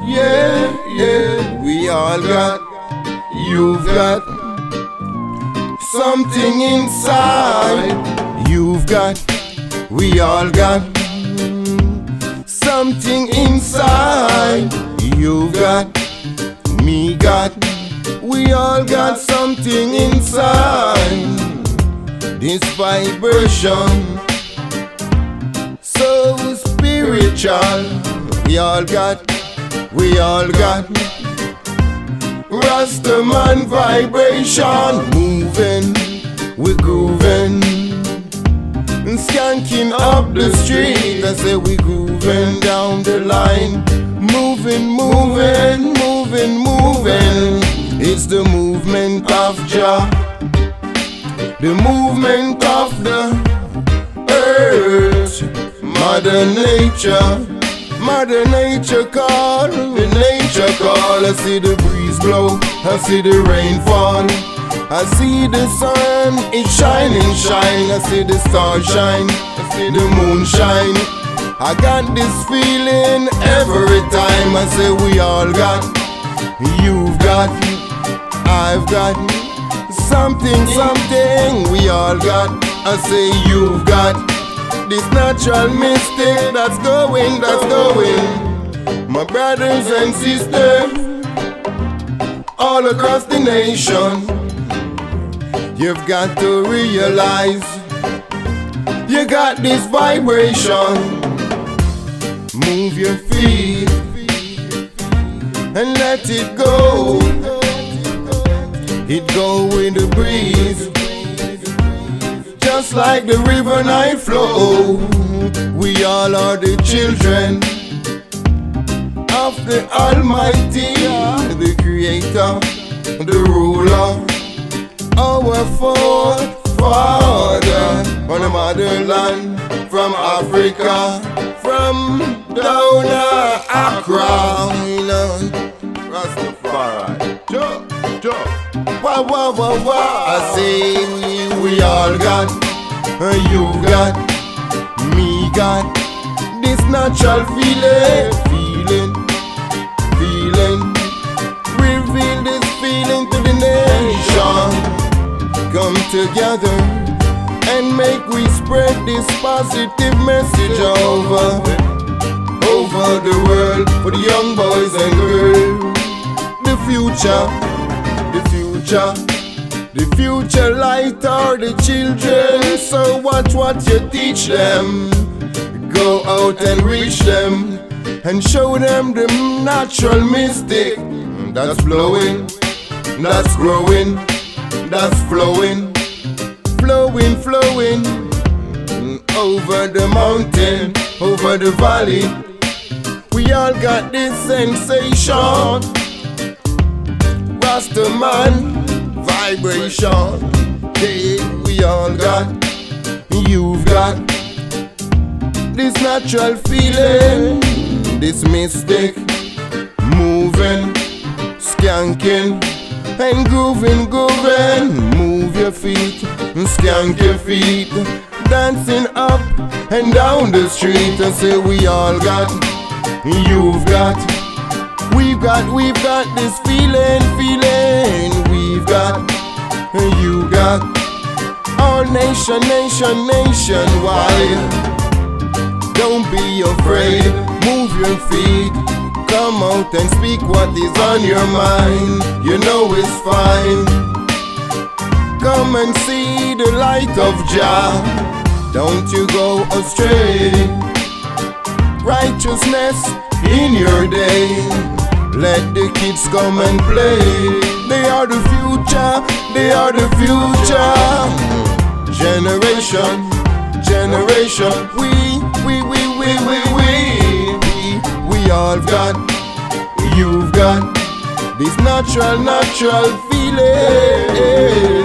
yeah, yeah. We all got, you've got something inside. You've got, we all got something inside. You've got, me got, we all got something inside. This vibration, so spiritual. We all got Rastaman vibration. Moving, we're grooving, skanking up the street. I say we grooving down the line. Moving, moving, moving, moving. It's the movement of Jah, the movement of the earth. Mother nature call, the nature call. I see the breeze blow, I see the rain fall, I see the sun, it's shining, shine. I see the stars shine, I see the moon shine. I got this feeling every time. I say we all got, you've got, I've got something, something. We all got, I say you've got this natural mystic that's going, that's going. My brothers and sisters all across the nation, you've got to realize you got this vibration. Move your feet and let it go. It go with the breeze, just like the river night flow. We all are the children of the Almighty, the Creator, the Ruler, our forefather on the motherland, from Africa, from down Accra. Rastafari, Joe. Wah, wah, wah, wah. I say we all got, you got, me got this natural feeling. Reveal this feeling to the nation. Come together and make we spread this positive message over the world, for the young boys and girls. The future light are the children. So watch what you teach them. Go out and reach them and show them the natural mystic that's flowing, that's growing, that's flowing, flowing over the mountain, over the valley. We all got this sensation, Rastaman vibration. Yeah, we all got, you've got this natural feeling, this mystic, moving, skanking and grooving. Move your feet, skank your feet, dancing up and down the street. I say we all got, you've got, we've got this feeling. We've got, you got, all nationwide. Don't be afraid, move your feet, come out and speak what is on your mind. You know it's fine. Come and see the light of Jah, don't you go astray. Righteousness in your day, let the kids come and play. They are the future, they are the future. Generation, we all got, you've got this natural feeling.